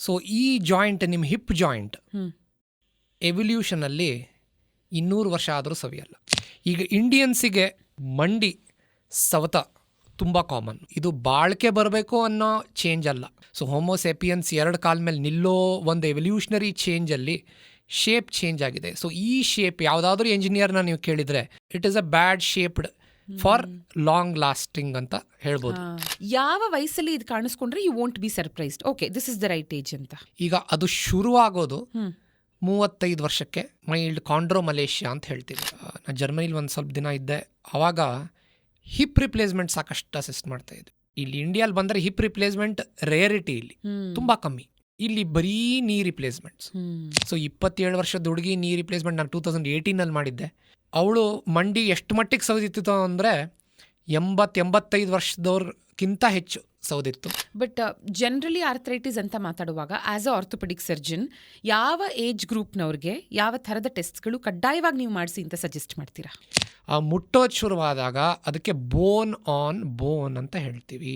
So ಈ joint ನಿಮ್ಮ hip joint ಎವಲ್ಯೂಷನಲ್ಲಿ 200 ವರ್ಷ ಆದರೂ ಸವಿಯಲ್ಲ. ಈಗ ಇಂಡಿಯನ್ಸಿಗೆ ಮಂಡಿ ಸವತ ತುಂಬ ಕಾಮನ್. ಇದು ಬಾಳ್ಕೆ ಬರಬೇಕು ಅನ್ನೋ ಚೇಂಜ್ ಅಲ್ಲ. ಸೊ ಹೋಮೋಸೆಪಿಯನ್ಸ್ 2 ಕಾಲ ಮೇಲೆ ನಿಲ್ಲೋ ಒಂದು ಎವಲ್ಯೂಷನರಿ ಚೇಂಜಲ್ಲಿ ಶೇಪ್ ಚೇಂಜ್ ಆಗಿದೆ. ಸೊ ಈ ಶೇಪ್ ಯಾವುದಾದ್ರೂ ಎಂಜಿನಿಯರ್ನ ನೀವು ಕೇಳಿದರೆ it is a bad shaped for long lasting ಅಂತ ಹೇಳ್ಬೋದು. ಯಾವ ವಯಸ್ಸಲ್ಲಿ ಇದು ಕಾಣಿಸ್ಕೊಂಡ್ರೆ you won't be surprised, okay this is the right age ಅಂತ. ಈಗ ಅದು ಶುರುವಾಗೋದು 35 ವರ್ಷಕ್ಕೆ. ಮೈಲ್ಡ್ ಕಾಂಡ್ರೋಮಲೇಷಿಯಾ ಅಂತ ಹೇಳ್ತೀವಿ. ನಾನು ಜರ್ಮನಿಲಿ ಒಂದು ಸ್ವಲ್ಪ ದಿನ ಇದ್ದೆ. ಆವಾಗ ಹಿಪ್ ರಿಪ್ಲೇಸ್ಮೆಂಟ್ ಸಾಕಷ್ಟು ಅಸಿಸ್ಟ್ ಮಾಡ್ತಾ ಇದ್ವಿ. ಇಲ್ಲಿ ಇಂಡಿಯಾಲಿ ಬಂದರೆ ಹಿಪ್ ರಿಪ್ಲೇಸ್ಮೆಂಟ್ ರೇರಿಟಿ ಇಲ್ಲಿ ತುಂಬ ಕಮ್ಮಿ. ಇಲ್ಲಿ ಬರೀ ನೀ ರಿಪ್ಲೇಸ್ಮೆಂಟ್ಸ್. ಸೊ 27 ವರ್ಷದ ಹುಡುಗಿ ನೀ ರಿಪ್ಲೇಸ್ಮೆಂಟ್ ನಾನು 2018 ಮಾಡಿದ್ದೆ. ಅವಳು ಮಂಡಿ ಎಷ್ಟು ಮಟ್ಟಿಗೆ ಸವದಿತ್ತು ಅಂದರೆ 80-85 ವರ್ಷದವ್ರಿಗಿಂತ ಹೆಚ್ಚು ಸೌದಿತ್ತು. ಬಟ್ ಜನರಲಿ ಆರ್ಥರೈಟಿಸ್ ಅಂತ ಮಾತಾಡುವಾಗ ಆಸ್ ಅ ಆರ್ಥೋಪೆಡಿಕ್ ಸರ್ಜನ್ ಯಾವ ಏಜ್ ಗ್ರೂಪ್ನವ್ರಿಗೆ ಯಾವ ಥರದ ಟೆಸ್ಟ್ಗಳು ಕಡ್ಡಾಯವಾಗಿ ನೀವು ಮಾಡಿಸಿ ಅಂತ ಸಜೆಸ್ಟ್ ಮಾಡ್ತೀರಾ? ಮುಟ್ಟೋದು ಶುರುವಾದಾಗ ಅದಕ್ಕೆ ಬೋನ್ ಆನ್ ಬೋನ್ ಅಂತ ಹೇಳ್ತೀವಿ.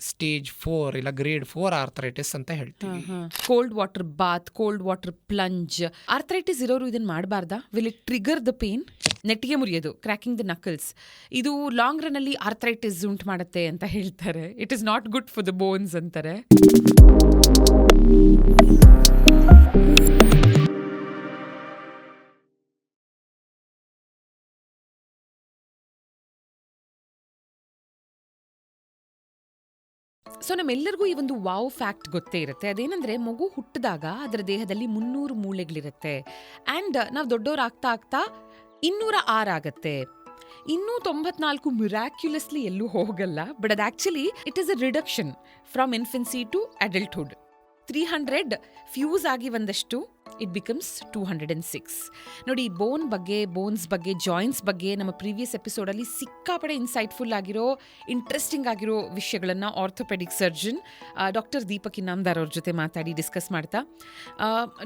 ಸ್ಟೇಜ್ 4 ಇಲ್ಲ ಗ್ರೇಡ್ 4 ಆರ್ಥರೈಟಿಸ್ ಅಂತ ಹೇಳ್ತೀವಿ. Cold water bath, cold water plunge. Arthritis ಇರೋರು ಇದನ್ನ ಮಾಡಬಾರ್ದಾ? Will it trigger the pain? ನೆಟ್ಟಿಗೆ ಮುರಿಯೋದು, ಕ್ರ್ಯಾಕಿಂಗ್ ದ ನಕಲ್ಸ್, ಇದು ಲಾಂಗ್ ರನ್ ಅಲ್ಲಿ ಆರ್ಥರೈಟಿಸ್ ಉಂಟು ಮಾಡುತ್ತೆ ಅಂತ ಹೇಳ್ತಾರೆ. It is not good for the bones ಅಂತಾರೆ. ಸೊ ನಮ್ಮೆಲ್ಲರಿಗೂ ಈ ಒಂದು ವಾವ್ ಫ್ಯಾಕ್ಟ್ ಗೊತ್ತೇ ಇರುತ್ತೆ. ಅದೇನಂದ್ರೆ ಮಗು ಹುಟ್ಟಿದಾಗ ಅದರ ದೇಹದಲ್ಲಿ 300 ಮೂಳೆಗಳಿರುತ್ತೆ. ಆ್ಯಂಡ್ ನಾವು ದೊಡ್ಡವ್ರು ಆಗ್ತಾ ಆಗ್ತಾ 206 ಆಗತ್ತೆ. 294 ಮಿರಾಕ್ಯುಲಸ್ಲಿ ಎಲ್ಲೂ ಹೋಗಲ್ಲ. ಬಟ್ ಅದು actually it is a reduction from infancy to adulthood. 300 fuse ಆಗಿ ಒಂದಷ್ಟು ಇಟ್ ಬಿಕಮ್ಸ್ 206. ನೋಡಿ, ಬೋನ್ಸ್ ಬಗ್ಗೆ ಜಾಯಿಂಟ್ಸ್ ಬಗ್ಗೆ ನಮ್ಮ ಪ್ರೀವಿಯಸ್ ಎಪಿಸೋಡಲ್ಲಿ ಸಿಕ್ಕಾಪಡೆ ಇನ್ಸೈಟ್ಫುಲ್ ಆಗಿರೋ ಇಂಟ್ರೆಸ್ಟಿಂಗ್ ಆಗಿರೋ ವಿಷಯಗಳನ್ನು orthopaedic surgeon doctor Deepak Inamdar ಅವ್ರ ಜೊತೆ ಮಾತಾಡಿ ಡಿಸ್ಕಸ್ ಮಾಡ್ತಾ,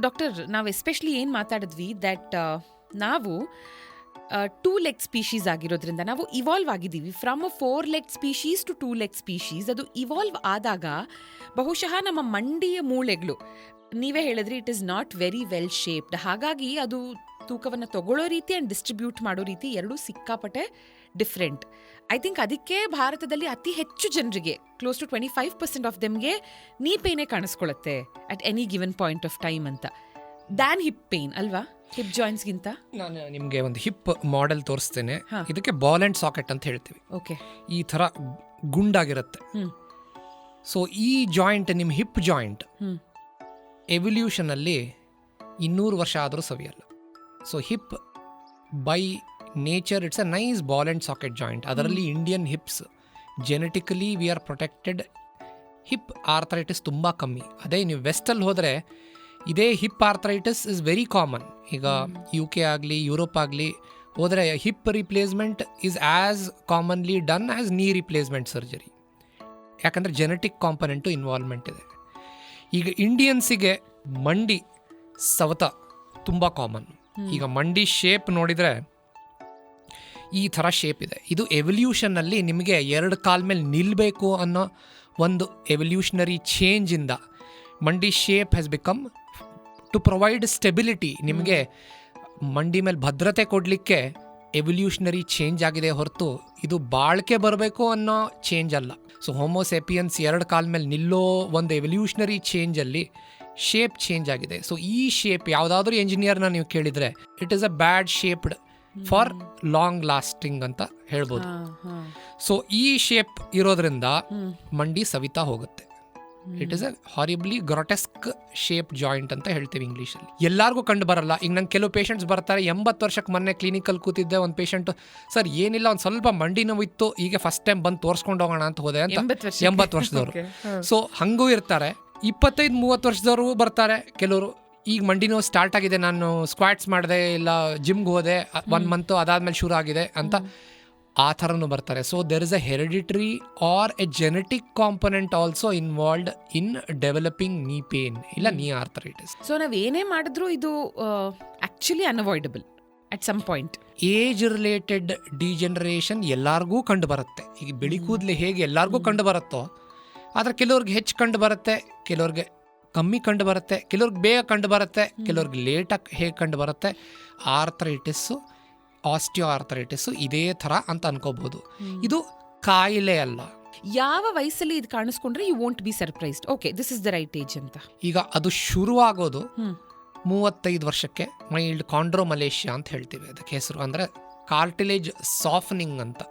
ಡಾಕ್ಟರ್ ನಾವು ಎಸ್ಪೆಷಲಿ ಏನು ಮಾತಾಡಿದ್ವಿ ದಟ್ ನಾವು 2 ಲೆಗ್ ಸ್ಪೀಶೀಸ್ ಆಗಿರೋದ್ರಿಂದ ನಾವು ಇವಾಲ್ವ್ ಆಗಿದ್ದೀವಿ from a 4 leg species to 2 leg species. ಅದು ಇವಾಲ್ವ್ ಆದಾಗ ಬಹುಶಃ ನಮ್ಮ ಮಂಡಿಯ ಮೂಳೆಗಳು, ನೀವೇ ಹೇಳಿದ್ರಿ, it is not very well shaped. ಹಾಗಾಗಿ ಅದು ತೂಕವನ್ನು ತಗೊಳ್ಳೋ ರೀತಿ ಆ್ಯಂಡ್ ಡಿಸ್ಟ್ರಿಬ್ಯೂಟ್ ಮಾಡೋ ರೀತಿ ಎರಡೂ ಸಿಕ್ಕಾಪಟ್ಟೆ ಡಿಫ್ರೆಂಟ್. ಐ ಥಿಂಕ್ ಅದಕ್ಕೆ ಭಾರತದಲ್ಲಿ ಅತಿ ಹೆಚ್ಚು ಜನರಿಗೆ ಕ್ಲೋಸ್ ಟು 25% ಆಫ್ ದೆಮ್ಗೆ ನೀ ಪೇನೇ ಕಾಣಿಸ್ಕೊಳ್ಳುತ್ತೆ at any given point of time ಅಂತ, ದ್ಯಾನ್ ಹಿಪ್ ಪೇನ್ ಅಲ್ವಾ? ಹಿಪ್ ಜಾಯಿಂಟ್ಸ್ಗಿಂತ. ನಾನು ನಿಮಗೆ ಒಂದು ಹಿಪ್ ಮಾಡೆಲ್ ತೋರಿಸ್ತೇನೆ. ಇದಕ್ಕೆ ಬಾಲ್ ಆ್ಯಂಡ್ ಸಾಕೆಟ್ ಅಂತ ಹೇಳ್ತೀವಿ. ಓಕೆ, ಈ ಥರ ಗುಂಡಾಗಿರುತ್ತೆ. ಸೊ ಈ ಜಾಯಿಂಟ್ ನಿಮ್ಮ ಹಿಪ್ ಜಾಯಿಂಟ್ ಎವಲ್ಯೂಷನಲ್ಲಿ 200 ವರ್ಷ ಆದರೂ ಸವಿಯಲ್ಲ. So hip by nature it's a nice ball and socket joint. ಅದರಲ್ಲಿ Indian hips genetically we are protected. Hip arthritis ತುಂಬ ಕಮ್ಮಿ. ಅದೇ ನೀವು ವೆಸ್ಟಲ್ಲಿ ಹೋದರೆ ಇದೇ hip arthritis is very common. ಈಗ UK ಆಗಲಿ ಯುರೋಪ್ ಆಗಲಿ ಹೋದರೆ hip replacement is as commonly done as knee replacement surgery. ಯಾಕಂದರೆ ಜೆನೆಟಿಕ್ ಕಾಂಪೊನೆಂಟು ಇನ್ವಾಲ್ವ್ಮೆಂಟ್ ಇದೆ. ಈಗ ಇಂಡಿಯನ್ಸಿಗೆ ಮಂಡಿ ಸವತ ತುಂಬ ಕಾಮನ್. ಈಗ ಮಂಡಿ ಶೇಪ್ ನೋಡಿದರೆ ಈ ಥರ ಶೇಪ್ ಇದೆ. ಇದು ಎವಲ್ಯೂಷನ್ನಲ್ಲಿ ನಿಮಗೆ 2 ಕಾಲ ಮೇಲೆ ನಿಲ್ಲಬೇಕು ಅನ್ನೋ ಒಂದು ಎವಲ್ಯೂಷನರಿ ಚೇಂಜಿಂದ ಮಂಡಿ shape has become to provide stability. ನಿಮಗೆ ಮಂಡಿ ಮೇಲೆ ಭದ್ರತೆ ಕೊಡಲಿಕ್ಕೆ ಎವಲ್ಯೂಷನರಿ ಚೇಂಜ್ ಆಗಿದೆ ಹೊರತು ಇದು ಬಾಳ್ಕೆ ಬರಬೇಕು ಅನ್ನೋ ಚೇಂಜ್ ಅಲ್ಲ. ಸೊ ಹೋಮೋಸೆಪಿಯನ್ಸ್ 2 ಕಾಲ ಮೇಲೆ ನಿಲ್ಲೋ ಒಂದು ಎವಲ್ಯೂಷನರಿ ಚೇಂಜಲ್ಲಿ ಶೇಪ್ ಚೇಂಜ್ ಆಗಿದೆ. ಸೊ ಈ ಶೇಪ್ ಯಾವುದಾದ್ರೂ ಎಂಜಿನಿಯರ್ನ ನೀವು ಕೇಳಿದರೆ it is a bad shaped for long lasting ಅಂತ ಹೇಳ್ಬೋದು. ಸೊ ಈ ಶೇಪ್ ಇರೋದ್ರಿಂದ ಮಂಡಿ ಸವಿತಾ ಹೋಗುತ್ತೆ. It is a horribly grotesque shape joint ಅಂತ ಹೇಳ್ತೀವಿ ಇಂಗ್ಲೀಷಲ್ಲಿ. ಎಲ್ಲರಿಗೂ ಕಂಡು ಬರಲ್ಲ. ಈಗ ನಂಗೆ ಕೆಲವು ಪೇಷಂಟ್ಸ್ ಬರ್ತಾರೆ, 80 ವರ್ಷಕ್ಕೆ ಮೊನ್ನೆ ಕ್ಲಿನಿಕಲ್ಲಿ ಕೂತಿದ್ದೆ. ಒಂದು ಪೇಷಂಟು, ಸರ್ ಏನಿಲ್ಲ ಒಂದು ಸ್ವಲ್ಪ ಮಂಡಿ ನೋವು ಇತ್ತು, ಈಗ ಫಸ್ಟ್ ಟೈಮ್ ಬಂದು ತೋರಿಸ್ಕೊಂಡು ಹೋಗೋಣ ಅಂತ ಹೋದೆ ಅಂತ. 80 ವರ್ಷದವರು. ಸೊ ಹಂಗೂ ಇರ್ತಾರೆ. 25-30 ವರ್ಷದವರು ಬರ್ತಾರೆ ಕೆಲವರು. ಈಗ ಮಂಡಿ ನೋವು ಸ್ಟಾರ್ಟ್ ಆಗಿದೆ, ನಾನು ಸ್ಕ್ವಾಟ್ಸ್ ಮಾಡಿದೆ ಇಲ್ಲ ಜಿಮ್ಗೆ ಹೋದೆ 1 ಮಂತು ಅದಾದ್ಮೇಲೆ ಶುರು ಆಗಿದೆ ಅಂತ ಆ ಥರನೂ ಬರ್ತಾರೆ. So there is a hereditary or a genetic component also involved in developing knee pain ಇಲ್ಲ ನೀ ಆರ್ಥರೈಟಿಸ್. ಸೊ ನಾವು ಏನೇ ಮಾಡಿದ್ರೂ ಇದು actually unavoidable at some point. Age related degeneration ಎಲ್ಲರಿಗೂ ಕಂಡು ಬರುತ್ತೆ. ಈಗ ಬಿಳಿ ಕೂದಲು ಹೇಗೆ ಎಲ್ಲರಿಗೂ ಕಂಡು ಬರುತ್ತೋ, ಆದರೆ ಕೆಲವ್ರಿಗೆ ಹೆಚ್ಚು ಕಂಡು ಬರುತ್ತೆ, ಕೆಲವ್ರಿಗೆ ಕಮ್ಮಿ ಕಂಡು ಬರುತ್ತೆ, ಕೆಲವ್ರಿಗೆ ಬೇಗ ಕಂಡು ಬರುತ್ತೆ, ಕೆಲವ್ರಿಗೆ ಲೇಟಾಗಿ ಹೇಗೆ ಕಂಡು ಬರುತ್ತೆ. ಆರ್ಥರೈಟಿಸ್ಸು, ಆಸ್ಟಿಯೋ ಆರ್ಥರೈಟಿಸ್ಸು ಇದೇ ಥರ ಅಂತ ಅನ್ಕೋಬಹುದು. ಇದು ಕಾಯಿಲೆ ಅಲ್ಲ. ಯಾವ ವಯಸ್ಸಲ್ಲಿ ಇದು ಕಾಣಿಸ್ಕೊಂಡ್ರೆ you won't be surprised, okay this is the right age ಅಂತ? ಈಗ ಅದು ಶುರುವಾಗೋದು 35 ವರ್ಷಕ್ಕೆ. ಮೈಲ್ಡ್ ಕಾಂಡ್ರೋಮಲೇಷಿಯಾ ಅಂತ ಹೇಳ್ತೀವಿ ಅದಕ್ಕೆ ಹೆಸರು. ಅಂದರೆ ಕಾರ್ಟಿಲೇಜ್ ಸಾಫ್ನಿಂಗ್ ಅಂತ.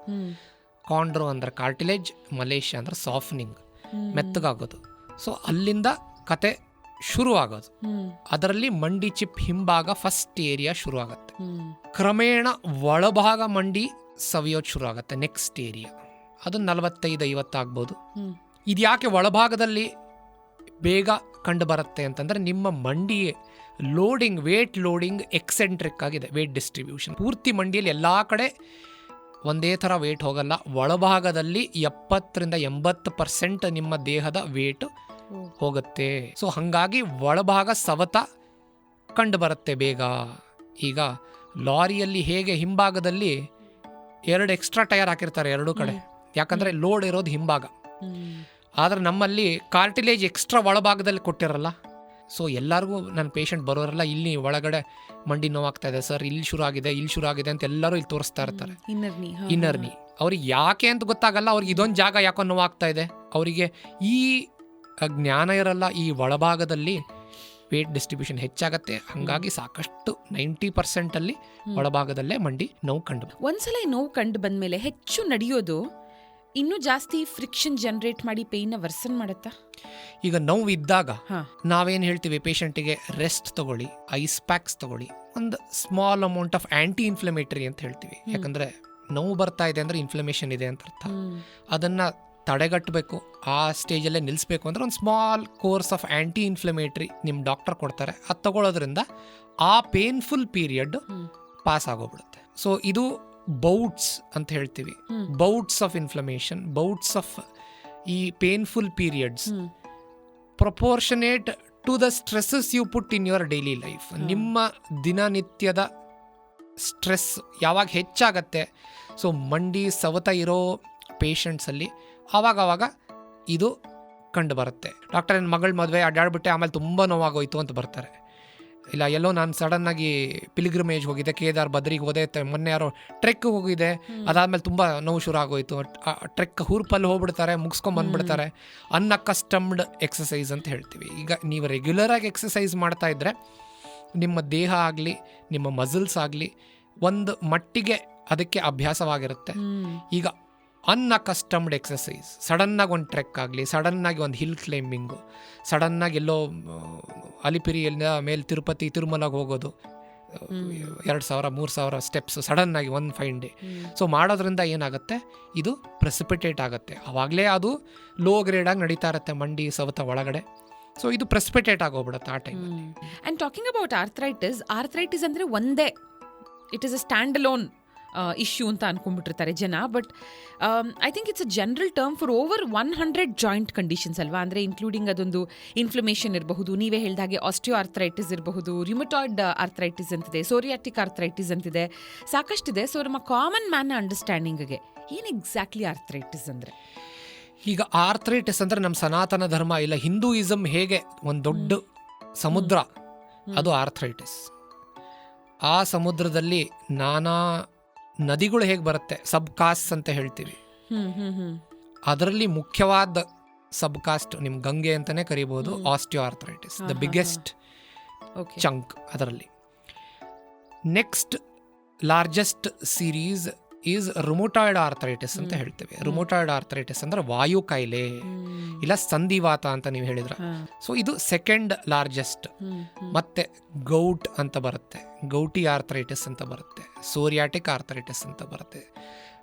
ಕಾಂಡ್ರೋ ಅಂದರೆ ಕಾರ್ಟಿಲೇಜ್, ಮಲೇಷಿಯಾ ಅಂದರೆ ಸಾಫ್ನಿಂಗ್, ಮೆತ್ತಗಾಗೋದು. ಸೊ ಅಲ್ಲಿಂದ ಕತೆ ಶುರುವಾಗೋದು. ಅದರಲ್ಲಿ ಮಂಡಿ ಚಿಪ್ ಹಿಂಭಾಗ ಫಸ್ಟ್ ಏರಿಯಾ ಶುರು ಆಗುತ್ತೆ. ಕ್ರಮೇಣ ಒಳಭಾಗ ಮಂಡಿ ಸವಿಯೋದು ಶುರು ಆಗುತ್ತೆ. ನೆಕ್ಸ್ಟ್ ಏರಿಯಾ ಅದು 45-50 ಆಗ್ಬೋದು. ಇದು ಯಾಕೆ ಒಳಭಾಗದಲ್ಲಿ ಬೇಗ ಕಂಡು ಬರುತ್ತೆ ಅಂತಂದರೆ ನಿಮ್ಮ ಮಂಡಿ ಲೋಡಿಂಗ್, ವೇಟ್ ಲೋಡಿಂಗ್ ಎಕ್ಸೆಂಟ್ರಿಕ್ ಆಗಿದೆ. ವೇಟ್ ಡಿಸ್ಟ್ರಿಬ್ಯೂಷನ್ ಪೂರ್ತಿ ಮಂಡಿಯಲ್ಲಿ ಎಲ್ಲ ಕಡೆ ಒಂದೇ ಥರ ವೇಟ್ ಹೋಗಲ್ಲ. ಒಳಭಾಗದಲ್ಲಿ 70-80% ನಿಮ್ಮ ದೇಹದ ವೇಟ್ ಹೋಗುತ್ತೆ. ಸೊ ಹಾಗಾಗಿ ಒಳಭಾಗ ಸವತ ಕಂಡು ಬರುತ್ತೆ ಬೇಗ. ಈಗ ಲಾರಿಯಲ್ಲಿ ಹೇಗೆ ಹಿಂಭಾಗದಲ್ಲಿ 2 ಎಕ್ಸ್ಟ್ರಾ ಟೈರ್ ಹಾಕಿರ್ತಾರೆ ಎರಡೂ ಕಡೆ, ಯಾಕಂದರೆ ಲೋಡ್ ಇರೋದು ಹಿಂಭಾಗ. ಆದರೆ ನಮ್ಮಲ್ಲಿ ಕಾರ್ಟಿಲೇಜ್ ಎಕ್ಸ್ಟ್ರಾ ಒಳಭಾಗದಲ್ಲಿ ಕೊಟ್ಟಿರಲ್ಲ. ಸೊ ಎಲ್ಲರಿಗೂ ನನ್ನ ಪೇಷಂಟ್ ಬರೋರೆಲ್ಲ ಇಲ್ಲಿ ಒಳಗಡೆ ಮಂಡಿ ನೋವಾಗ್ತಾ ಇದೆ ಸರ್, ಇಲ್ಲಿ ಶುರು ಆಗಿದೆ, ಇಲ್ಲಿ ಶುರು ಆಗಿದೆ ಅಂತ ಎಲ್ಲರೂ ಇಲ್ಲಿ ತೋರಿಸ್ತಾ ಇರ್ತಾರೆ. ಇನ್ನರ್ ನೀ ಅವ್ರಿಗೆ ಯಾಕೆ ಅಂತ ಗೊತ್ತಾಗಲ್ಲ. ಅವ್ರಿಗೆ ಇದೊಂದು ಜಾಗ ಯಾಕೋ ನೋವಾಗ್ತಾ ಇದೆ, ಅವರಿಗೆ ಈ ಜ್ಞಾನ ಇರಲ್ಲ. ಈ ಒಳಭಾಗದಲ್ಲಿ ವೇಟ್ ಡಿಸ್ಟ್ರಿಬ್ಯೂಷನ್ ಹೆಚ್ಚಾಗತ್ತೆ. ಹಾಗಾಗಿ ಸಾಕಷ್ಟು 90% ಅಲ್ಲಿ ಒಳಭಾಗದಲ್ಲೇ ಮಂಡಿ ನೋವು ಕಂಡು. ಒಂದ್ಸಲ ನೋವು ಕಂಡು ಬಂದ್ಮೇಲೆ ಹೆಚ್ಚು ನಡೆಯೋದು ಇನ್ನೂ ಜಾಸ್ತಿ ಫ್ರಿಕ್ಷನ್ ಜನರೇಟ್ ಮಾಡಿ ಪೇಯ್ನ ವರ್ಸನ್ ಮಾಡುತ್ತಾ? ಈಗ ನೋವು ಇದ್ದಾಗ ನಾವೇನು ಹೇಳ್ತೀವಿ ಪೇಷಂಟಿಗೆ, ರೆಸ್ಟ್ ತಗೊಳ್ಳಿ, ಐಸ್ ಪ್ಯಾಕ್ಸ್ ತಗೊಳ್ಳಿ, ಒಂದು small amount of aunty inflammatory ಅಂತ ಹೇಳ್ತೀವಿ. ಯಾಕಂದರೆ ನೋವು ಬರ್ತಾ ಇದೆ ಅಂದರೆ ಇನ್ಫ್ಲಮೇಷನ್ ಇದೆ ಅಂತ ಅರ್ಥ. ಅದನ್ನು ತಡೆಗಟ್ಟಬೇಕು, ಆ ಸ್ಟೇಜಲ್ಲೇ ನಿಲ್ಲಿಸ್ಬೇಕು ಅಂದರೆ ಒಂದು small course of anti inflammatory ನಿಮ್ಮ ಡಾಕ್ಟರ್ ಕೊಡ್ತಾರೆ. ಅದು ತಗೊಳ್ಳೋದ್ರಿಂದ ಆ ಪೇನ್ಫುಲ್ ಪೀರಿಯಡ್ ಪಾಸ್ ಆಗೋಗ್ಬಿಡುತ್ತೆ. ಸೊ ಇದು ಬೌಟ್ಸ್ ಅಂತ ಹೇಳ್ತೀವಿ. Bouts of inflammation, bouts of ಈ painful periods proportionate to the stresses you put in your daily life. ನಿಮ್ಮ ದಿನನಿತ್ಯದ ಸ್ಟ್ರೆಸ್ ಯಾವಾಗ ಹೆಚ್ಚಾಗತ್ತೆ, ಸೊ ಮಂಡಿ ಸವತ ಇರೋ ಪೇಷಂಟ್ಸಲ್ಲಿ ಆವಾಗ ಇದು ಕಂಡು ಬರುತ್ತೆ. ಡಾಕ್ಟರ್ ನನ್ನ ಮಗಳ ಮದುವೆ ಅಡ್ಡಾಡ್ಬಿಟ್ಟೆ ಆಮೇಲೆ ತುಂಬ ನೋವಾಗೋಯ್ತು ಅಂತ ಬರ್ತಾರೆ. ಇಲ್ಲ ಎಲ್ಲೋ ನಾನು ಸಡನ್ನಾಗಿ ಪಿಲ್ಗ್ರಿಮೇಜ್ ಹೋಗಿದ್ದೆ, ಕೇದಾರ್ ಬದ್ರಿಗೆ ಹೋದೆ, ಮೊನ್ನೆ ಯಾರೋ ಟ್ರೆಕ್ ಹೋಗಿದ್ದೆ, ಅದಾದಮೇಲೆ ತುಂಬ ನೋವು ಶುರು ಆಗೋಯ್ತು. ಟ್ರೆಕ್ ಹೂರ್ಪಲ್ಲಿ ಹೋಗ್ಬಿಡ್ತಾರೆ, ಮುಗಿಸ್ಕೊಂಡು ಬಂದುಬಿಡ್ತಾರೆ. ಅನ್ಅಕಸ್ಟಮ್ಡ್ ಎಕ್ಸಸೈಸ್ ಅಂತ ಹೇಳ್ತೀವಿ. ಈಗ ನೀವು ರೆಗ್ಯುಲರಾಗಿ ಎಕ್ಸಸೈಸ್ ಮಾಡ್ತಾ ಇದ್ದರೆ ನಿಮ್ಮ ದೇಹ ಆಗಲಿ ನಿಮ್ಮ ಮಸಲ್ಸ್ ಆಗಲಿ ಒಂದು ಮಟ್ಟಿಗೆ ಅದಕ್ಕೆ ಅಭ್ಯಾಸವಾಗಿರುತ್ತೆ. ಈಗ ಅನ್ಅಕಸ್ಟಮ್ಡ್ ಎಕ್ಸಸೈಸ್, ಸಡನ್ನಾಗಿ ಒಂದು ಟ್ರೆಕ್ ಆಗಲಿ, ಸಡನ್ನಾಗಿ ಒಂದು ಹಿಲ್ ಕ್ಲೈಂಬಿಂಗು, ಸಡನ್ನಾಗಿ ಎಲ್ಲೋ ಅಲಿಪಿರಿಯಿಂದ ಮೇಲೆ ತಿರುಪತಿ ತಿರುಮಲಗೆ ಹೋಗೋದು, 2000-3000 ಸ್ಟೆಪ್ಸ್ ಸಡನ್ನಾಗಿ ಒಂದು ಫೈನ್ ಡೇ. ಸೊ ಮಾಡೋದ್ರಿಂದ ಏನಾಗುತ್ತೆ, ಇದು ಪ್ರೆಸಿಪಿಟೇಟ್ ಆಗುತ್ತೆ. ಆವಾಗಲೇ ಅದು ಲೋ ಗ್ರೇಡಾಗಿ ನಡೀತಾ ಇರುತ್ತೆ ಮಂಡಿ ಸವತ ಒಳಗಡೆ. ಸೊ ಇದು ಪ್ರೆಸಿಪಿಟೇಟ್ ಆಗೋಗ್ಬಿಡುತ್ತೆ ಆ ಟೈಮಲ್ಲಿ. ಆ್ಯಂಡ್ ಟಾಕಿಂಗ್ ಅಬೌಟ್ ಆರ್ಥರೈಟಿಸ್ ಅಂದರೆ ಒಂದೇ, it is a stand alone issue ಅಂತ ಅನ್ಕೊಂಡ್ಬಿಟ್ಟಿರ್ತಾರೆ ಜನ. But I think it's a general term for over 100 joint conditions ಅಲ್ವಾ? ಅಂದರೆ ಇನ್ಕ್ಲೂಡಿಂಗ್ ಅದೊಂದು ಇನ್ಫ್ಲಮೇಷನ್ ಇರಬಹುದು, ನೀವೇ ಹೇಳಿದಾಗೆ ಆಸ್ಟಿಯೋ ಆರ್ಥರೈಟಿಸ್ ಇರಬಹುದು, ರಿಮಟಾಯ್ಡ್ ಆರ್ಥರೈಟಿಸ್ ಅಂತಿದೆ, ಸೋರಿಯಾಟಿಕ್ ಆರ್ಥರೈಟಿಸ್ ಅಂತಿದೆ, ಸಾಕಷ್ಟಿದೆ. ಸೊ ನಮ್ಮ ಕಾಮನ್ ಮ್ಯಾನ್ ಅಂಡರ್ಸ್ಟ್ಯಾಂಡಿಂಗ್ಗೆ ಏನು ಎಕ್ಸಾಕ್ಟ್ಲಿ ಆರ್ಥರೈಟಿಸ್ ಅಂದರೆ? ಈಗ ಆರ್ಥರೈಟಿಸ್ ಅಂದರೆ ನಮ್ಮ ಸನಾತನ ಧರ್ಮ ಇಲ್ಲ ಹಿಂದೂಯಿಸಮ್ ಹೇಗೆ ಒಂದು ದೊಡ್ಡ ಸಮುದ್ರ, ಅದು ಆರ್ಥರೈಟಿಸ್. ಆ ಸಮುದ್ರದಲ್ಲಿ ನಾನಾ ನದಿಗಳು ಹೇಗೆ ಬರುತ್ತೆ, ಸಬ್ ಕಾಸ್ಟ್ ಅಂತ ಹೇಳ್ತೀವಿ. ಅದರಲ್ಲಿ ಮುಖ್ಯವಾದ ಸಬ್ ಕಾಸ್ಟ್ ನಿಮ್ಮ ಗಂಗೆ ಅಂತಲೇ ಕರಿಬೋದು, osteoarthritis, the biggest chunk ಅದರಲ್ಲಿ. Next largest series is rheumatoid arthritis ಅಂತ ಹೇಳ್ತೇವೆ. ರುಮಟಾಯ್ಡ್ ಆರ್ಥರೈಟಿಸ್ ಅಂದರೆ ವಾಯು ಕಾಯಿಲೆ ಇಲ್ಲ ಸಂಧಿವಾತ ಅಂತ ನೀವು ಹೇಳಿದ್ರ. ಸೊ ಇದು ಸೆಕೆಂಡ್ ಲಾರ್ಜೆಸ್ಟ್. ಮತ್ತೆ ಗೌಟ್ ಅಂತ ಬರುತ್ತೆ, ಗೌಟಿ ಆರ್ಥರೈಟಿಸ್ ಅಂತ ಬರುತ್ತೆ, ಸೋರಿಯಾಟಿಕ್ ಆರ್ಥರೈಟಿಸ್ ಅಂತ ಬರುತ್ತೆ,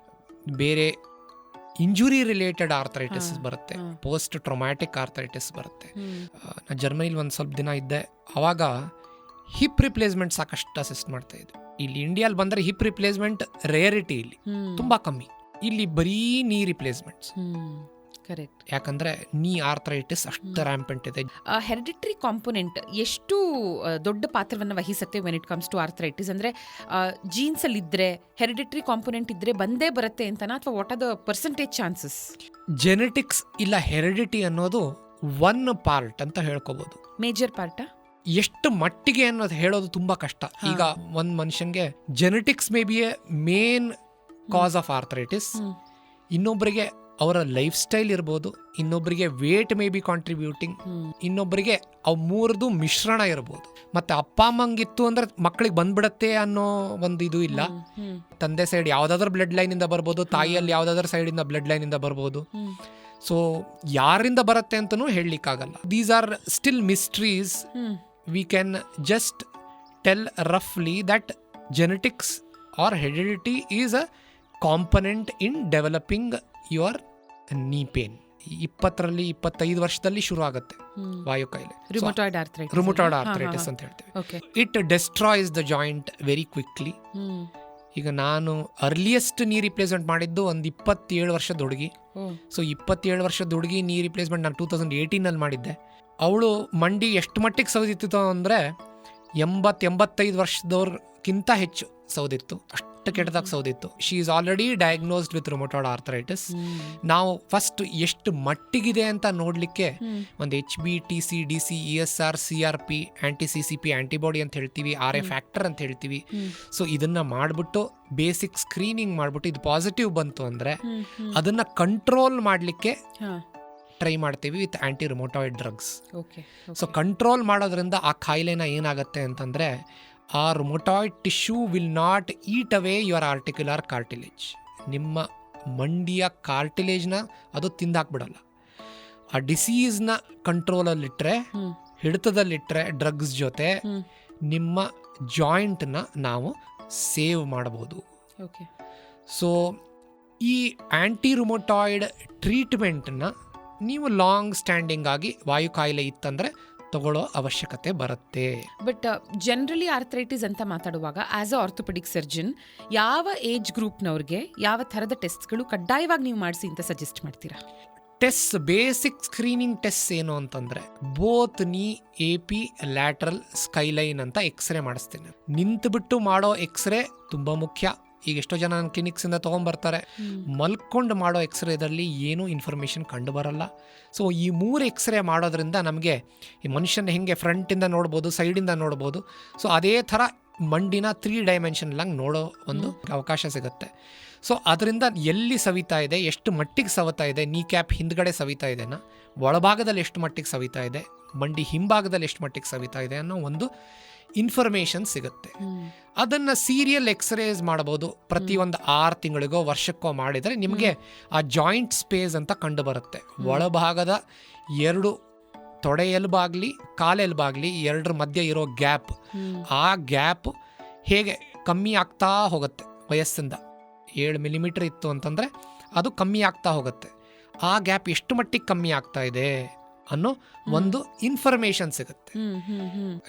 ಬೇರೆ ಇಂಜುರಿ ರಿಲೇಟೆಡ್ ಆರ್ಥರೈಟಿಸ್ ಬರುತ್ತೆ, ಪೋಸ್ಟ್ ಟ್ರೊಮ್ಯಾಟಿಕ್ ಆರ್ಥರೈಟಿಸ್ ಬರುತ್ತೆ. ನಾನು ಜರ್ಮನಿಲಿ ಒಂದು ಸ್ವಲ್ಪ ದಿನ ಇದ್ದೆ, ಆವಾಗ ಹಿಪ್ ರಿಪ್ಲೇಸ್ಮೆಂಟ್ ಸಾಕಷ್ಟು ಅಸಿಸ್ಟ್ ಮಾಡ್ತಾ ಇದ್ವಿ. ಇಲ್ಲಿ ಇಂಡಿಯಾದಲ್ಲಿ ಬಂದರೆ ಹಿಪ್ ರಿಪ್ಲೇಸ್ಮೆಂಟ್ ರೇರಿಟಿ ಇಲ್ಲಿ ತುಂಬ ಕಮ್ಮಿ. ಇಲ್ಲಿ ಬರೀ ನೀ ರಿಪ್ಲೇಸ್ಮೆಂಟ್ಸ್. ಕರೆಕ್ಟ್. ಯಾಕಂದರೆ ನೀ ಆರ್ಥರೈಟಿಸ್ ಅಷ್ಟು ರ್ಯಾಂಪೆಂಟ್ ಇದೆ. ಹೆರಿಡಿಟ್ರಿ ಕಾಂಪೊನೆಂಟ್ ಎಷ್ಟು ದೊಡ್ಡ ಪಾತ್ರವನ್ನು ವಹಿಸುತ್ತೆ when it comes to arthritis? ಅಂದರೆ ಜೀನ್ಸಲ್ಲಿ ಇದ್ದರೆ ಹೆರಿಡಿಟ್ರಿ ಕಾಂಪೊನೆಂಟ್ ಇದ್ದರೆ ಬಂದೇ ಬರುತ್ತೆ ಅಂತನಾ, ಅಥವಾ what are the percentage chances? Genetics ಇಲ್ಲ ಹೆರಿಡಿಟಿ ಅನ್ನೋದು ಒನ್ ಪಾರ್ಟ್ ಅಂತ ಹೇಳ್ಕೋಬಹುದು. ಮೇಜರ್ ಪಾರ್ಟಾ? ಎಷ್ಟು ಮಟ್ಟಿಗೆ ಅನ್ನೋದು ಹೇಳೋದು ತುಂಬಾ ಕಷ್ಟ. ಈಗ ಒಂದ್ ಮನುಷ್ಯನ್ಗೆ genetics may be a main cause of arthritis, ಇನ್ನೊಬ್ಬರಿಗೆ ಅವರ ಲೈಫ್ ಸ್ಟೈಲ್ ಇರ್ಬೋದು, ಇನ್ನೊಬ್ಬರಿಗೆ ವೇಟ್ ಮೇ ಬಿ ಕಾಂಟ್ರಿಬ್ಯೂಟಿಂಗ್, ಇನ್ನೊಬ್ಬರಿಗೆ ಅವ್ ಮೂರದು ಮಿಶ್ರಣ ಇರ್ಬೋದು. ಮತ್ತೆ ಅಪ್ಪ ಅಮ್ಮಂಗಿತ್ತು ಅಂದ್ರೆ ಮಕ್ಕಳಿಗೆ ಬಂದ್ಬಿಡತ್ತೆ ಅನ್ನೋ ಒಂದು ಇದು ಇಲ್ಲ. ತಂದೆ ಸೈಡ್ ಯಾವ್ದಾದ್ರು ಬ್ಲಡ್ ಲೈನ್ ಇಂದ ಬರ್ಬೋದು, ತಾಯಿಯಲ್ಲಿ ಯಾವ್ದಾದ್ರು ಸೈಡ್ ಇಂದ ಬ್ಲಡ್ ಲೈನ್ ಇಂದ ಬರ್ಬೋದು. ಸೊ ಯಾರಿಂದ ಬರುತ್ತೆ ಅಂತನೂ ಹೇಳಲಿಕ್ಕಾಗಲ್ಲ. These are still mysteries. We can just tell ರಫ್ಲಿ that genetics or heredity is a component in developing your knee pain. 20-25 ವರ್ಷದಲ್ಲಿ ಶುರು ಆಗುತ್ತೆ ವಾಯು ಕಾಯಿಲೆ, ರುಮಟಾಯ್ಡ್ ಆರ್ಥರೈಟಿಸ್ ಅಂತ ಹೇಳ್ತೀವಿ. It destroys the joint very quickly. ಈಗ ನಾನು ಅರ್ಲಿಯೆಸ್ಟ್ ನೀ ರಿಪ್ಲೇಸ್ಮೆಂಟ್ ಮಾಡಿದ್ದು ಒಂದು 27 ವರ್ಷದ ಹುಡುಗಿ. ಸೊ 27 ವರ್ಷದ ಹುಡುಗಿ ನೀ ರಿಪ್ಲೇಸ್ಮೆಂಟ್ ನಾನು 2018 ಮಾಡಿದ್ದೆ. ಅವಳು ಮಂಡಿ ಎಷ್ಟು ಮಟ್ಟಿಗೆ ಸೌದಿತ್ತು ಅಂದರೆ 80-85 ವರ್ಷದವ್ರಿಗಿಂತ ಹೆಚ್ಚು ಸೌದಿತ್ತು, ಅಷ್ಟು ಕೆಟ್ಟದಾಗ ಸೌದಿತ್ತು. She is already diagnosed with rheumatoid arthritis. ನಾವು ಫಸ್ಟ್ ಎಷ್ಟು ಮಟ್ಟಿಗಿದೆ ಅಂತ ನೋಡಲಿಕ್ಕೆ ಒಂದು HB-TC, DC, ESR, CRP, ಆಂಟಿ-CCP ಆಂಟಿಬಾಡಿ ಅಂತ ಹೇಳ್ತೀವಿ, RA ಫ್ಯಾಕ್ಟರ್ ಅಂತ ಹೇಳ್ತೀವಿ. ಸೊ ಇದನ್ನ ಮಾಡಿಬಿಟ್ಟು ಬೇಸಿಕ್ ಸ್ಕ್ರೀನಿಂಗ್ ಮಾಡಿಬಿಟ್ಟು ಇದು ಪಾಸಿಟಿವ್ ಬಂತು ಅಂದರೆ ಅದನ್ನ ಕಂಟ್ರೋಲ್ ಮಾಡಲಿಕ್ಕೆ ಟ್ರೈ ಮಾಡ್ತೀವಿ with anti rheumatoid drugs. So control ಮಾಡೋದ್ರಿಂದ ಆ ಕಾಯಿಲೆನ ಏನಾಗುತ್ತೆ ಅಂತಂದರೆ ಆ rheumatoid tissue will not eat away your articular cartilage. ನಿಮ್ಮ ಮಂಡಿಯ ಕಾರ್ಟಿಲೇಜ್ನ ಅದು ತಿಂದಾಕ್ಬಿಡಲ್ಲ. ಆ ಡಿಸೀಸ್ನ ಕಂಟ್ರೋಲಲ್ಲಿಟ್ಟರೆ, ಹಿಡಿತದಲ್ಲಿಟ್ಟರೆ ಡ್ರಗ್ಸ್ ಜೊತೆ ನಿಮ್ಮ ಜಾಯಿಂಟ್ನ ನಾವು ಸೇವ್ ಮಾಡಬಹುದು. ಸೊ ಈ ಆಂಟಿ ರುಮಟಾಯ್ಡ್ ಟ್ರೀಟ್ಮೆಂಟ್ನ ನೀವು ಲಾಂಗ್ ಸ್ಟ್ಯಾಂಡಿಂಗ್ ಆಗಿ ವಾಯು ಕಾಯಿಲೆ ಇತ್ತಂದರೆ ತಗೊಳ್ಳೋ ಅವಶ್ಯಕತೆ ಬರುತ್ತೆ. ಬಟ್ ಜನರಲಿ ಆರ್ಥರೈಟಿಸ್ ಅಂತ ಮಾತಾಡುವಾಗ ಆಸ್ ಅ ಆರ್ಥೋಪೆಡಿಕ್ ಸರ್ಜನ್ ಯಾವ ಏಜ್ ಗ್ರೂಪ್ನವ್ರಿಗೆ ಯಾವ ಥರದ ಟೆಸ್ಟ್ಗಳು ಕಡ್ಡಾಯವಾಗಿ ನೀವು ಮಾಡಿಸಿ ಅಂತ ಸಜೆಸ್ಟ್ ಮಾಡ್ತೀರಾ? ಟೆಸ್ಟ್, ಬೇಸಿಕ್ ಸ್ಕ್ರೀನಿಂಗ್ ಟೆಸ್ಟ್ ಏನು ಅಂತಂದರೆ ಬೋತ್ ನೀ AP ಲ್ಯಾಟ್ರಲ್ ಸ್ಕೈಲೈನ್ ಅಂತ ಎಕ್ಸ್ರೇ ಮಾಡಿಸ್ತೀನಿ. ನಿಂತುಬಿಟ್ಟು ಮಾಡೋ ಎಕ್ಸ್ರೇ ತುಂಬ ಮುಖ್ಯ. ಈಗ ಎಷ್ಟೋ ಜನ ನನ್ನ ಕ್ಲಿನಿಕ್ಸಿಂದ ತೊಗೊಂಬರ್ತಾರೆ, ಮಲ್ಕೊಂಡು ಮಾಡೋ ಎಕ್ಸ್ರೇದಲ್ಲಿ ಏನೂ ಇನ್ಫಾರ್ಮೇಷನ್ ಕಂಡು ಬರಲ್ಲ. ಸೊ ಈ 3 ಎಕ್ಸ್ರೇ ಮಾಡೋದ್ರಿಂದ ನಮಗೆ ಈ ಮನುಷ್ಯನ ಹೆಂಗೆ ಫ್ರಂಟಿಂದ ನೋಡ್ಬೋದು, ಸೈಡಿಂದ ನೋಡ್ಬೋದು. ಸೊ ಅದೇ ಥರ ಮಂಡಿನ 3 ಡೈಮೆನ್ಷನ್ಲಾಗಿ ನೋಡೋ ಒಂದು ಅವಕಾಶ ಸಿಗುತ್ತೆ. ಸೊ ಅದರಿಂದ ಎಲ್ಲಿ ಸವಿತಾ ಇದೆ, ಎಷ್ಟು ಮಟ್ಟಿಗೆ ಸವಿತಾ ಇದೆ, ನೀ ಕ್ಯಾಪ್ ಹಿಂದ್ಗಡೆ ಸವಿತಾ ಇದೆನಾ, ಒಳಭಾಗದಲ್ಲಿ ಎಷ್ಟು ಮಟ್ಟಿಗೆ ಸವಿತಾ ಇದೆ, ಮಂಡಿ ಹಿಂಭಾಗದಲ್ಲಿ ಎಷ್ಟು ಮಟ್ಟಿಗೆ ಸವಿತಾ ಇದೆ ಅನ್ನೋ ಒಂದು ಇನ್ಫಾರ್ಮೇಷನ್ ಸಿಗುತ್ತೆ. ಅದನ್ನು ಸೀರಿಯಲ್ ಎಕ್ಸ್ರೇಸ್ ಮಾಡಬಹುದು. ಪ್ರತಿ ಒಂದು 6 ತಿಂಗಳಿಗೋ ವರ್ಷಕ್ಕೋ ಮಾಡಿದರೆ ನಿಮಗೆ ಆ ಜಾಯಿಂಟ್ ಸ್ಪೇಸ್ ಅಂತ ಕಂಡು ಬರುತ್ತೆ. ಒಳಭಾಗದ 2 ತೊಡೆ ಎಲುಬಾಗಲಿ ಕಾಲೆಲುಬಾಗಲಿ 2 ಮಧ್ಯೆ ಇರೋ ಗ್ಯಾಪ್, ಆ ಗ್ಯಾಪ್ ಹೇಗೆ ಕಮ್ಮಿ ಆಗ್ತಾ ಹೋಗುತ್ತೆ ವಯಸ್ಸಿಂದ. 7 ಮಿಲಿಮೀಟರ್ ಇತ್ತು ಅಂತಂದರೆ ಅದು ಕಮ್ಮಿ ಆಗ್ತಾ ಹೋಗುತ್ತೆ. ಆ ಗ್ಯಾಪ್ ಎಷ್ಟು ಮಟ್ಟಿಗೆ ಕಮ್ಮಿ ಆಗ್ತಾ ಇದೆ ಅನ್ನೋ ಒಂದು ಇನ್ಫಾರ್ಮೇಷನ್ ಸಿಗುತ್ತೆ.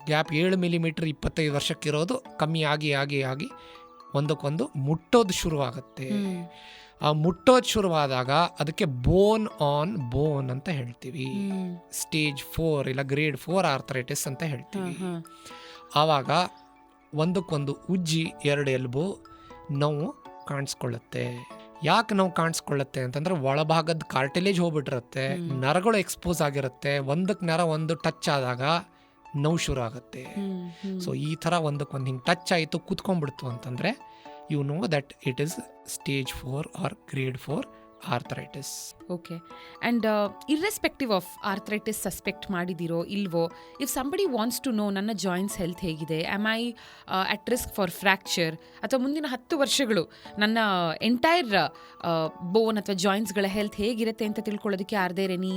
ಗ್ಯಾಪ್ 7 ಮಿಲಿಮೀಟರ್ 25 ವರ್ಷಕ್ಕಿರೋದು ಕಮ್ಮಿ ಆಗಿ ಆಗಿ ಆಗಿ ಒಂದಕ್ಕೊಂದು ಮುಟ್ಟೋದು ಶುರುವಾಗುತ್ತೆ. ಆ ಮುಟ್ಟೋದು ಶುರುವಾದಾಗ ಅದಕ್ಕೆ ಬೋನ್ ಆನ್ ಬೋನ್ ಅಂತ ಹೇಳ್ತೀವಿ. ಸ್ಟೇಜ್ 4 ಇಲ್ಲ ಗ್ರೇಡ್ 4 ಆರ್ಥರೈಟಿಸ್ ಅಂತ ಹೇಳ್ತೀವಿ. ಆವಾಗ ಒಂದಕ್ಕೊಂದು ಉಜ್ಜಿ 2 ಎಲುಬು ನೋವು ಕಾಣಿಸ್ಕೊಳ್ಳುತ್ತೆ. ಯಾಕೆ ನೋವು ಕಾಣಿಸ್ಕೊಳ್ಳುತ್ತೆ ಅಂತಂದ್ರೆ ಒಳಭಾಗದ ಕಾರ್ಟಿಲೇಜ್ ಹೋಗ್ಬಿಟ್ಟಿರುತ್ತೆ, ನರಗಳು ಎಕ್ಸ್ಪೋಸ್ ಆಗಿರುತ್ತೆ. ಒಂದಕ್ಕೆ ನರ ಒಂದು ಟಚ್ ಆದಾಗ ನೋವು ಶುರು ಆಗುತ್ತೆ. ಸೊ ಈ ಥರ ಒಂದಕ್ಕೊಂದು ಹಿಂಗೆ ಟಚ್ ಆಯಿತು, ಕೂತ್ಕೊಂಡ್ಬಿಡ್ತು ಅಂತಂದರೆ you know that it is stage 4 or grade 4 arthritis. Okay. And irrespective of arthritis suspect ಮಾಡಿದಿರೋ ಇಲ್ವೋ, if somebody wants to know ನನ್ನ ಜಾಯಿಂಟ್ಸ್ ಹೆಲ್ತ್ ಹೇಗಿದೆ, am I at risk for fracture, ಅಥವಾ ಮುಂದಿನ 10 ವರ್ಷಗಳು ನನ್ನ ಎಂಟೈರ್ ಬೋನ್ ಅಥವಾ ಜಾಯಿಂಟ್ಸ್ಗಳ ಹೆಲ್ತ್ ಹೇಗಿರುತ್ತೆ ಅಂತ ತಿಳ್ಕೊಳ್ಳೋದಕ್ಕೆ are there any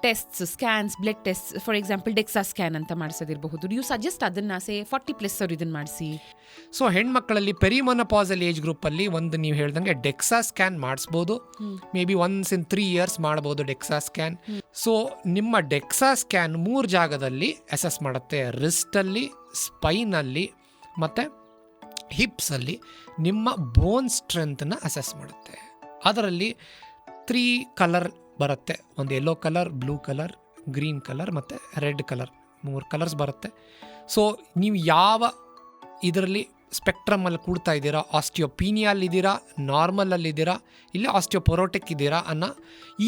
tests, scans, blood test, for example DEXA scan ಅಂತ ಮಾಡಿಸೋದಿರಬಹುದು. ಯು ಸಜೆಸ್ಟ್ ಅದನ್ನು ಸೇ 40+ ಅವರು ಇದನ್ನು ಮಾಡಿಸಿ? ಸೊ ಹೆಣ್ಮಕ್ಕಳಲ್ಲಿ ಪೆರಿಮೊನಪಾಸಲ್ ಏಜ್ ಗ್ರೂಪಲ್ಲಿ ಒಂದು ನೀವು ಹೇಳ್ದಂಗೆ ಡೆಕ್ಸಾ ಸ್ಕ್ಯಾನ್ ಮಾಡಿಸ್ಬೋದು. May be once in 3 years ಮಾಡಬಹುದು ಡೆಕ್ಸಾ ಸ್ಕ್ಯಾನ್. ಸೊ ನಿಮ್ಮ ಡೆಕ್ಸಾ ಸ್ಕ್ಯಾನ್ 3 ಜಾಗದಲ್ಲಿ ಅಸೆಸ್ ಮಾಡುತ್ತೆ. ರಿಸ್ಟಲ್ಲಿ, ಸ್ಪೈನಲ್ಲಿ ಮತ್ತು ಹಿಪ್ಸಲ್ಲಿ ನಿಮ್ಮ ಬೋನ್ ಸ್ಟ್ರೆಂತ್ನ ಅಸೆಸ್ ಮಾಡುತ್ತೆ. ಅದರಲ್ಲಿ 3 ಕಲರ್ ಬರುತ್ತೆ. ಒಂದು yellow colour, blue colour, green colour ಮತ್ತು ರೆಡ್ ಕಲರ್, 3 ಕಲರ್ಸ್ ಬರುತ್ತೆ. ಸೊ ನೀವು ಯಾವ ಇದರಲ್ಲಿ ಸ್ಪೆಕ್ಟ್ರಮಲ್ಲಿ ಕೂಡ್ತಾ ಇದ್ದೀರಾ, ಆಸ್ಟಿಯೋಪೀನಿಯಲ್ಲಿದ್ದೀರಾ, ನಾರ್ಮಲಲ್ಲಿದ್ದೀರಾ, ಇಲ್ಲ ಆಸ್ಟಿಯೋಪೊರೋಟಿಕ್ ಇದ್ದೀರಾ ಅನ್ನೋ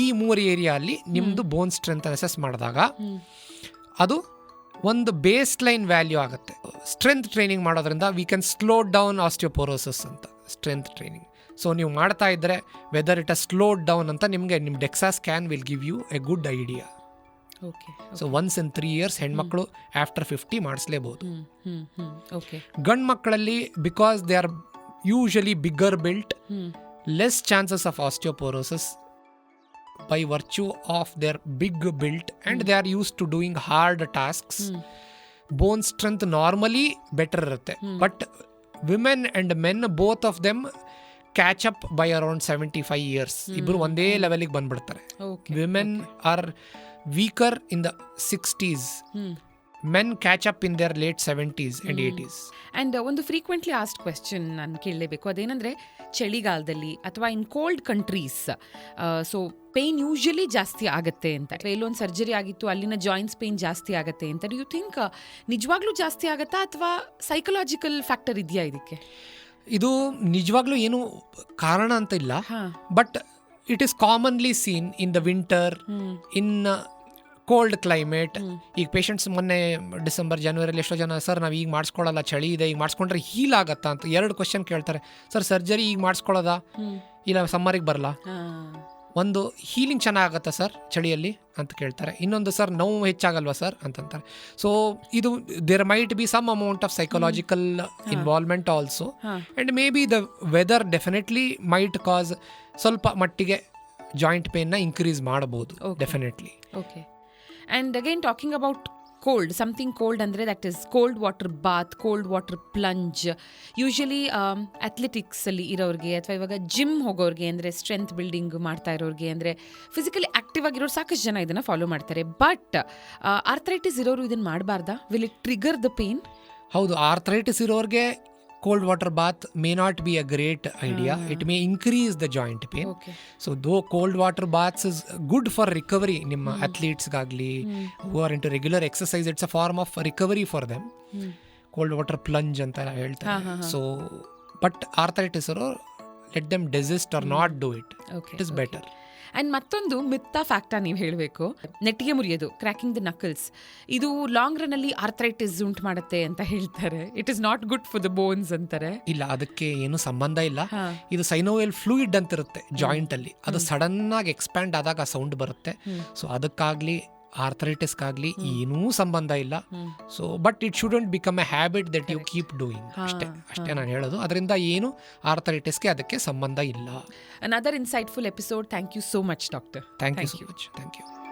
ಈ 3 ಏರಿಯಾ ಅಲ್ಲಿ ನಿಮ್ಮದು ಬೋನ್ ಸ್ಟ್ರೆಂತ್ ಅಸೆಸ್ ಮಾಡಿದಾಗ ಅದು ಒಂದು ಬೇಸ್ ಲೈನ್ ವ್ಯಾಲ್ಯೂ ಆಗುತ್ತೆ. ಸ್ಟ್ರೆಂತ್ ಟ್ರೈನಿಂಗ್ ಮಾಡೋದ್ರಿಂದ we can slow down osteoporosis ಅಂತ ಸ್ಟ್ರೆಂತ್ ಟ್ರೈನಿಂಗ್. ಸೊ ನೀವು ಮಾಡ್ತಾ ಇದ್ದರೆ whether it a slowed down ಅಂತ ನಿಮಗೆ ನಿಮ್ಮ DEXA scan will give you a good idea. So once in 3 years ಹೆಣ್ಮಕ್ಳು ಆಫ್ಟರ್ 50 ಮಾಡಿಸ್ಲೇಬಹುದು. ಗಂಡು ಮಕ್ಕಳಲ್ಲಿ because they are usually bigger built, less chances of osteoporosis by virtue of their big build and they are used to doing hard tasks. Bone strength normally better irutte, but women and men both of them catch up by around 75 years. Ibru ಒಂದೇ ಲೆವೆಲಿಗೆ ಬಂದ್ಬಿಡ್ತಾರೆ. Women are weaker in the 60s. Men catch up in their late 70s and 80s. And ಒಂದು frequently asked question ನಾನು ಕೇಳಲೇಬೇಕು. ಅದೇನೆಂದರೆ ಚಳಿಗಾಲದಲ್ಲಿ ಅಥವಾ in cold countries so pain usually ಜಾಸ್ತಿ ಆಗುತ್ತೆ ಅಂತ, ಅಥವಾ ಎಲ್ಲೊಂದು ಸರ್ಜರಿ ಆಗಿತ್ತು ಅಲ್ಲಿನ ಜಾಯಿಂಟ್ಸ್ ಪೇಯ್ನ್ ಜಾಸ್ತಿ ಆಗುತ್ತೆ ಅಂತ. ಡು ಯು ಥಿಂಕ್ ನಿಜವಾಗ್ಲೂ ಜಾಸ್ತಿ ಆಗುತ್ತಾ ಅಥವಾ ಸೈಕಲಾಜಿಕಲ್ ಫ್ಯಾಕ್ಟರ್ ಇದೆಯಾ ಇದಕ್ಕೆ? ಇದು ನಿಜವಾಗ್ಲೂ ಏನು ಕಾರಣ ಅಂತ ಇಲ್ಲ, but it is commonly seen in the winter, in cold climate. ಈಗ ಪೇಷಂಟ್ಸ್ ಮೊನ್ನೆ ಡಿಸೆಂಬರ್ ಜನವರಿಯಲ್ಲಿ ಎಷ್ಟೋ ಜನ ಸರ್ ನಾವು ಈಗ ಮಾಡಿಸ್ಕೊಳ್ಳಲ್ಲ, ಚಳಿ ಇದೆ, ಈಗ ಮಾಡಿಸ್ಕೊಂಡ್ರೆ ಹೀಲ್ ಆಗತ್ತಾ ಅಂತ 2 ಕ್ವಶನ್ ಕೇಳ್ತಾರೆ. ಸರ್ ಸರ್ಜರಿ ಈಗ ಮಾಡಿಸ್ಕೊಳ್ಳೋದಾ ಇಲ್ಲ ಸಮ್ಮರಿಗೆ ಬರಲ್ಲ? ಒಂದು ಹೀಲಿಂಗ್ ಚೆನ್ನಾಗತ್ತಾ ಸರ್ ಚಳಿಯಲ್ಲಿ ಅಂತ ಕೇಳ್ತಾರೆ. ಇನ್ನೊಂದು ಸರ್ ನೋವು ಹೆಚ್ಚಾಗಲ್ವಾ ಸರ್ ಅಂತಂತಾರೆ. ಸೊ ಇದು there might be some amount of psychological involvement also, and maybe the weather definitely might cause ಸ್ವಲ್ಪ ಮಟ್ಟಿಗೆ ಜಾಯಿಂಟ್ ಪೇನ್ನ ಇನ್ಕ್ರೀಸ್ ಮಾಡಬಹುದು definitely. Okay. And again talking about cold, something cold andre that is cold water bath, cold water plunge. Usually athletics ಅಲ್ಲಿ ಇರೋರಿಗೆ ಅಥವಾ ಇವಾಗ gym ಹೋಗೋರಿಗೆ ಅಂದರೆ ಸ್ಟ್ರೆಂತ್ ಬಿಲ್ಡಿಂಗ್ ಮಾಡ್ತಾ ಇರೋರಿಗೆ ಅಂದರೆ ಫಿಸಿಕಲಿ ಆಕ್ಟಿವ್ ಆಗಿರೋರು ಸಾಕಷ್ಟು ಜನ ಇದನ್ನು ಫಾಲೋ ಮಾಡ್ತಾರೆ. ಬಟ್ ಆರ್ಥರೈಟಿಸ್ ಇರೋರು ಇದನ್ನು ಮಾಡಬಾರ್ದಾ? Will it trigger the pain? ಹೌದು, ಆರ್ಥರೈಟಿಸ್ ಇರೋರಿಗೆ cold water bath may not be a great idea. It may increase the joint pain. So though cold water baths is good for recovery, nimma athletes gagli who are into regular exercise, it's a form of recovery for them. Cold water plunge anta heltare. So but arthritis aro let them desist or not do it. It is better. And ಮತ್ತೊಂದು ಮಿತ್ತ ಫ್ಯಾಕ್ಟ ನೀವು ಹೇಳಬೇಕು, ನೆಟ್ಟಿಗೆ ಮುರಿಯೋದು, cracking the knuckles, ಇದು long ರನ್ನಲ್ಲಿ arthritis ಉಂಟು ಮಾಡುತ್ತೆ ಅಂತ ಹೇಳ್ತಾರೆ. It is not good for the bones ಅಂತಾರೆ. ಇಲ್ಲ, ಅದಕ್ಕೆ ಏನು ಸಂಬಂಧ ಇಲ್ಲ. ಇದು ಸೈನೋವಿಯಲ್ ಫ್ಲೂಯಿಡ್ ಅಂತ ಇರುತ್ತೆ ಜಾಯಿಂಟ್ ಅಲ್ಲಿ, ಅದು ಸಡನ್ ಆಗಿ ಎಕ್ಸ್ಪ್ಯಾಂಡ್ ಆದಾಗ ಸೌಂಡ್ ಬರುತ್ತೆ. ಸೊ ಅದಕ್ಕಾಗ್ಲಿ ಆರ್ಥರೈಟಿಸ್ಗಾಗ್ಲಿ ಏನೂ ಸಂಬಂಧ ಇಲ್ಲ. So but it shouldn't become a habit that you keep doing. ಅಷ್ಟೇ ನಾನು ಹೇಳೋದು. ಅದರಿಂದ ಏನು ಆರ್ಥರೈಟಿಸ್ಗೆ ಅದಕ್ಕೆ ಸಂಬಂಧ ಇಲ್ಲ. Another insightful episode. Thank you so much, doctor. Thank you so much. Thank you.